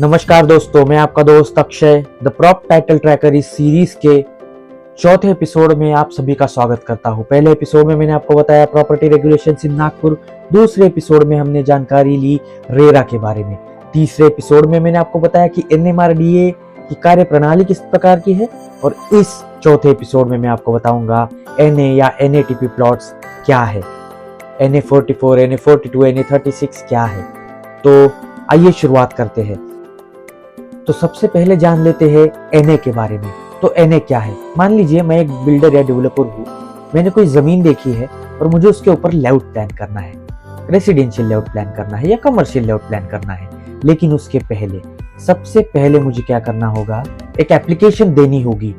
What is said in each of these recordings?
नमस्कार दोस्तों, मैं आपका दोस्त Akshay the prop title tracker इस सीरीज के चौथे एपिसोड में आप सभी का स्वागत करता हूं। पहले एपिसोड में मैंने आपको बताया प्रॉपर्टी रेगुलेशंस इन नागपुर। दूसरे एपिसोड में हमने जानकारी ली रेरा के बारे में। तीसरे एपिसोड में मैंने आपको बताया कि एनएमआरडीए की कार्य प्रणाली किस प्रकार की है। और इस चौथे एपिसोड में मैं आपको बताऊंगा एनए या एनएटीपी प्लॉट्स क्या है, NA44, NA42, NA36 क्या है। तो आइए शुरुआत करते हैं। तो सबसे पहले जान लेते हैं एनए के बारे में। तो एनए क्या है? मान लीजिए मैं एक बिल्डर या डेवलपर हूँ, मैंने कोई जमीन देखी है और मुझे उसके ऊपर लेआउट प्लान करना है, रेसिडेंशियल लेआउट प्लान करना है या कमर्शियल लेआउट प्लान करना है। लेकिन उसके पहले सबसे पहले मुझे क्या करना होगा, एक एप्लीकेशन देनी होगी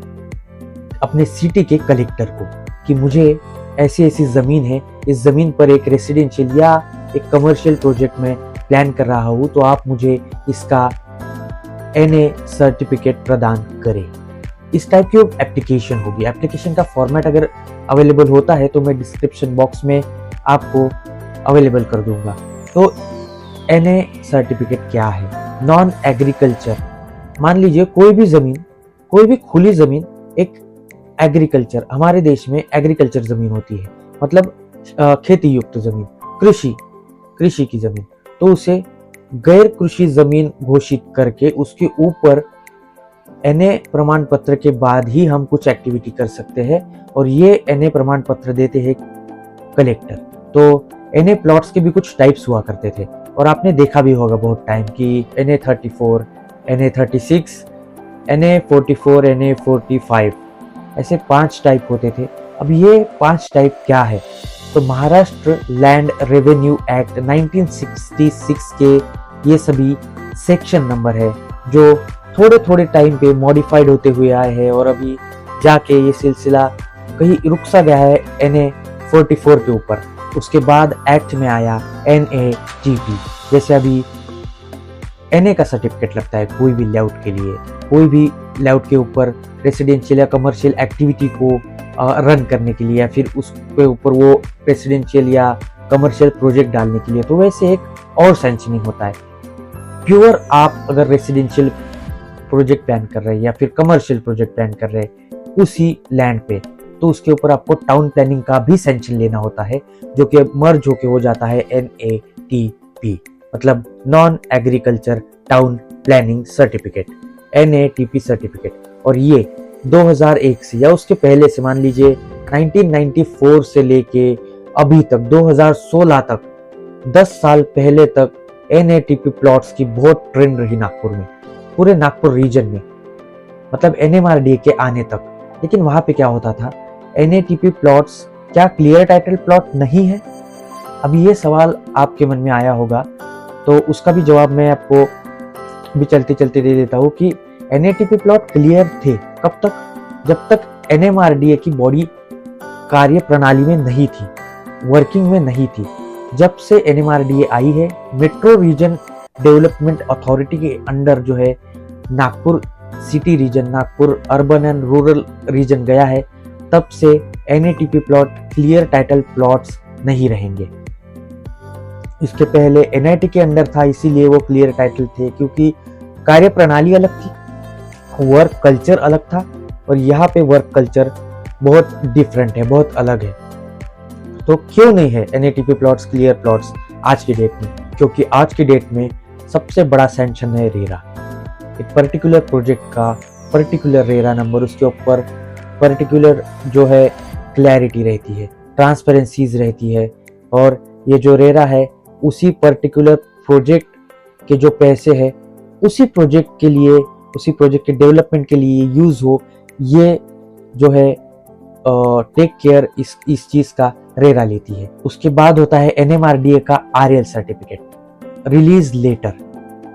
अपने सिटी के कलेक्टर को कि मुझे ऐसी ऐसी जमीन है, इस जमीन पर एक रेसिडेंशियल या एक कमर्शियल प्रोजेक्ट में प्लान कर रहा हूँ, तो आप मुझे इसका एनए सर्टिफिकेट प्रदान करें। इस टाइप की एप्लीकेशन होगी। एप्लीकेशन का फॉर्मेट अगर अवेलेबल होता है तो मैं डिस्क्रिप्शन बॉक्स में आपको अवेलेबल कर दूंगा। तो एनए सर्टिफिकेट क्या है? नॉन एग्रीकल्चर, मान लीजिए कोई भी जमीन, कोई भी खुली जमीन एक एग्रीकल्चर, हमारे देश में एग्रीकल्चर जमीन होती है, मतलब खेती युक्त जमीन, कृषि की जमीन, तो उसे गैर कृषि जमीन घोषित करके उसके ऊपर एनए प्रमाण पत्र के बाद ही हम कुछ एक्टिविटी कर सकते हैं। और ये एनए प्रमाण पत्र देते हैं कलेक्टर। तो एनए प्लॉट्स के भी कुछ टाइप्स हुआ करते थे और आपने देखा भी होगा बहुत टाइम कि NA34, NA36, NA44, NA45 ऐसे 5 टाइप होते थे। अब ये 5 टाइप क्या है? तो महाराष्ट्र लैंड रेवेन्यू एक्ट 1966 के ये सभी सेक्शन नंबर है जो थोड़े थोड़े टाइम पे मॉडिफाइड होते हुए आए हैं और अभी जाके ये सिलसिला कहीं रुक सा गया है NA44 के ऊपर। उसके बाद एक्ट में आया NATP। जैसे अभी एनए का सर्टिफिकेट लगता है कोई भी लेआउट के लिए, कोई भी लेआउट के ऊपर रेसिडेंशियल या कमर्शियल एक्टिविटी को रन करने के लिए, या फिर उसके ऊपर वो रेसिडेंशियल या कमर्शियल प्रोजेक्ट डालने के लिए, तो वैसे एक और सैंक्शनिंग होता है। प्योर आप अगर रेसिडेंशियल प्रोजेक्ट प्लान कर रहे हैं या फिर कमर्शियल प्रोजेक्ट प्लान कर रहे हैं उसी लैंड पे, तो उसके ऊपर आपको टाउन प्लानिंग का भी सैंक्शन लेना होता है, जो कि मर्ज होके हो जाता है NATP, मतलब non agriculture town planning certificate, NATP certificate. और ये 2001 से या उसके पहले से, मान लीजिए 1994 से लेके अभी तक 2016 तक, 10 साल पहले तक NATP प्लॉट्स की बहुत ट्रेंड रही नागपुर में, पूरे नागपुर रीजन में, मतलब NMRDA के आने तक। लेकिन वहां पे क्या होता था, NATP प्लॉट्स क्या क्लियर टाइटल प्लॉट नहीं है? अभी ये सवाल आपके मन में आया होगा, तो उसका भी जवाब मैं आपको भी चलते चलते दे देता हूँ कि NATP प्लॉट क्लियर थे कब तक? जब तक NMRDA की बॉडी कार्य प्रणाली में नहीं थी, वर्किंग में नहीं थी। जब से NMRDA आई है, मेट्रो रीजन डेवलपमेंट अथॉरिटी के अंडर जो है Nagpur city region, Nagpur urban and rural region गया है, तब से NATP plot clear title plots नहीं रहेंगे। इसके पहले NIT के अंडर था, इसीलिए वो क्लियर टाइटल थे, क्योंकि कार्य प्रणाली अलग थी, वर्क कल्चर अलग था, और यहाँ पे वर्क कल्चर बहुत डिफरेंट है, बहुत अलग है। तो क्यों नहीं है NATP प्लॉट्स क्लियर प्लॉट्स आज की डेट में? क्योंकि आज की डेट में सबसे बड़ा सैंक्शन है रेरा। एक पर्टिकुलर प्रोजेक्ट का पर्टिकुलर रेरा नंबर, उसके ऊपर पर्टिकुलर जो है क्लैरिटी रहती है, ट्रांसपेरेंसीज रहती है, और ये जो रेरा है उसी पर्टिकुलर प्रोजेक्ट के जो पैसे है उसी प्रोजेक्ट के लिए, उसी प्रोजेक्ट के डेवलपमेंट के लिए यूज हो, ये जो है टेक केयर इस चीज का रेरा लेती है। उसके बाद होता है NMRDA का RL सर्टिफिकेट, रिलीज लेटर।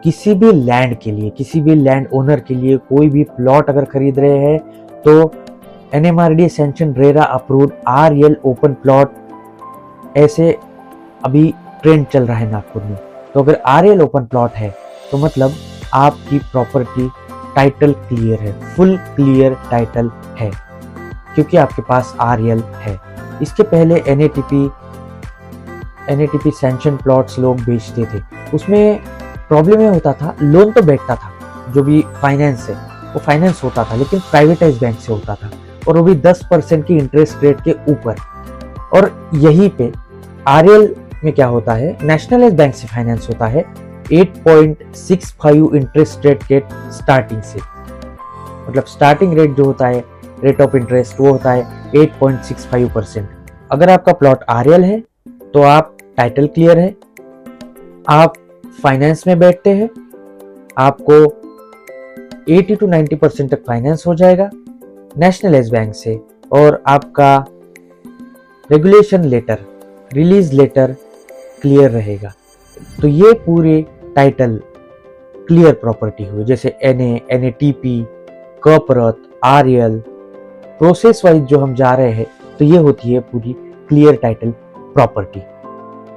किसी भी लैंड के लिए, किसी भी लैंड ओनर के लिए कोई भी प्लॉट अगर खरीद रहे हैं तो NMRDA sanction RERA approved RL open plot, ऐसे अभी ट्रेंड चल रहा है नागपुर में। तो अगर RL ओपन प्लॉट है तो मतलब आपकी प्रॉपर्टी टाइटल क्लियर है, फुल क्लियर टाइटल है, क्योंकि आपके पास RL है। इसके पहले NATP सैंक्शन प्लॉट्स लोग बेचते थे, उसमें प्रॉब्लम ये होता था, लोन तो बैठता था, जो भी फाइनेंस है वो फाइनेंस होता था, लेकिन प्राइवेटाइज बैंक से होता था, और वो भी 10% की इंटरेस्ट रेट के ऊपर। और यहीं पे आरएल में क्या होता है, नेशनलाइज बैंक से फाइनेंस होता है 8.65 इंटरेस्ट रेट के स्टार्टिंग से। मतलब स्टार्टिंग रेट जो होता है, रेट ऑफ इंटरेस्ट, वो होता है 8.65%। अगर आपका प्लॉट आरएल है तो आप टाइटल क्लियर है, आप फाइनेंस में बैठते हैं, आपको 80 to 90% तक फाइनेंस हो जाएगा नेशनलाइज बैंक से, और आपका regulation letter, release letter clear रहेगा। तो ये पूरे टाइटल क्लियर प्रॉपर्टी हुई, जैसे N A, N A T P, corporate, R L, process wise जो हम जा रहे हैं, तो ये होती है पूरी क्लियर टाइटल प्रॉपर्टी।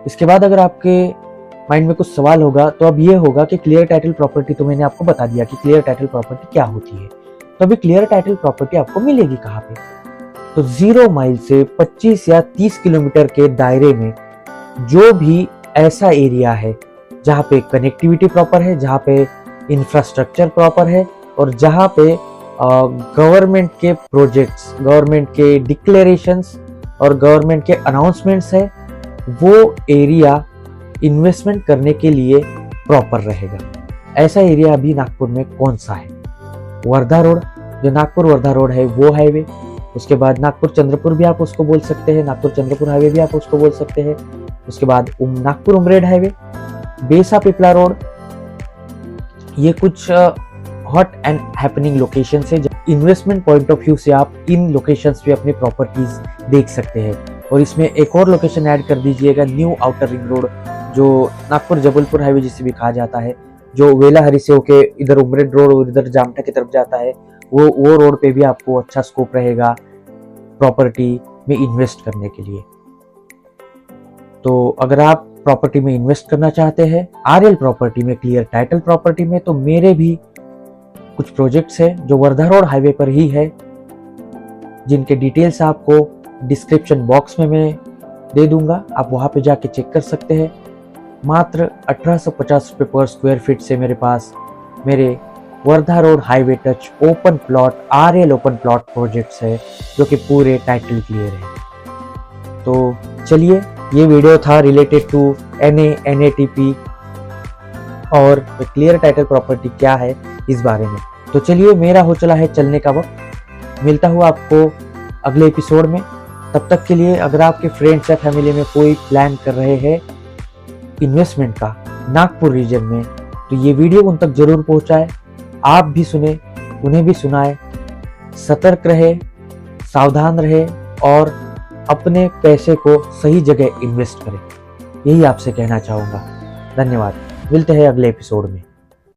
इसके बाद अगर आपके माइंड में कुछ सवाल होगा तो अब ये होगा कि क्लियर टाइटल प्रॉपर्टी तो मैंने आपको बता दिया कि क्लियर टाइटल प्रॉपर्टी क्या होती है, तो अभी क्लियर टाइटल प्रॉपर्टी आपको मिलेगी कहाँ पे? तो 0 माइल से 25 या 30 किलोमीटर के दायरे में जो भी ऐसा एरिया है जहाँ पे कनेक्टिविटी प्रॉपर है, जहाँ पे इंफ्रास्ट्रक्चर प्रॉपर है, और जहाँ पे गवर्नमेंट के प्रोजेक्ट्स, गवर्नमेंट के डिक्लेरेशंस और गवर्नमेंट के अनाउंसमेंट्स है, वो एरिया इन्वेस्टमेंट करने के लिए प्रॉपर रहेगा। ऐसा एरिया अभी नागपुर में कौन सा है? वर्धा रोड, जो नागपुर वर्धा रोड है वो हाईवे, उसके बाद नागपुर चंद्रपुर भी आप उसको बोल सकते हैं, नागपुर चंद्रपुर हाईवे भी आप उसको बोल सकते हैं, उसके बाद नागपुर उमरेड हाईवे, बेसा पिपला रोड। ये कुछ हॉट एंड हैपनिंग लोकेशन है। इन्वेस्टमेंट पॉइंट ऑफ व्यू से आप इन लोकेशंस पे अपनी प्रॉपर्टीज देख सकते हैं। और इसमें एक और लोकेशन ऐड कर दीजिएगा, न्यू आउटर रिंग रोड, जो नागपुर जबलपुर हाईवे जिसे भी कहा जाता है, जो वेलाहरी से होके इधर उमरेड रोड और इधर जामठा की तरफ जाता है, वो रोड पे भी आपको अच्छा स्कोप रहेगा प्रॉपर्टी में इन्वेस्ट करने के लिए। तो अगर आप प्रॉपर्टी में इन्वेस्ट करना चाहते हैं, आरएल प्रॉपर्टी में, क्लियर टाइटल प्रॉपर्टी में, तो मेरे भी कुछ प्रोजेक्ट्स हैं जो वर्धा रोड हाईवे पर ही है, जिनके डिटेल्स आपको डिस्क्रिप्शन बॉक्स में मैं दे दूंगा, आप वहां पे जाके चेक कर सकते हैं। मात्र 1850 रुपये पर स्क्वायर फीट से मेरे पास मेरे Wardha road highway touch open plot, RL open plot projects है, जो कि पूरे टाइटल क्लियर है। तो चलिए, ये वीडियो था रिलेटेड टू एनए, एनएटीपी और क्लियर टाइटल प्रॉपर्टी क्या है इस बारे में। तो चलिए, मेरा हो चला है चलने का वक्त। मिलता हूँ आपको अगले एपिसोड में। तब तक के लिए अगर आपके फ्रेंड्स या फैमिली में कोई प्लान कर रहे हैं इन्वेस्टमेंट का नागपुर रीजन में, तो ये वीडियो उन तक जरूर पहुंचाए, आप भी सुने, उन्हें भी सुनाए। सतर्क रहे, सावधान रहे और अपने पैसे को सही जगह इन्वेस्ट करें, यही आपसे कहना चाहूँगा। धन्यवाद, मिलते हैं अगले एपिसोड में।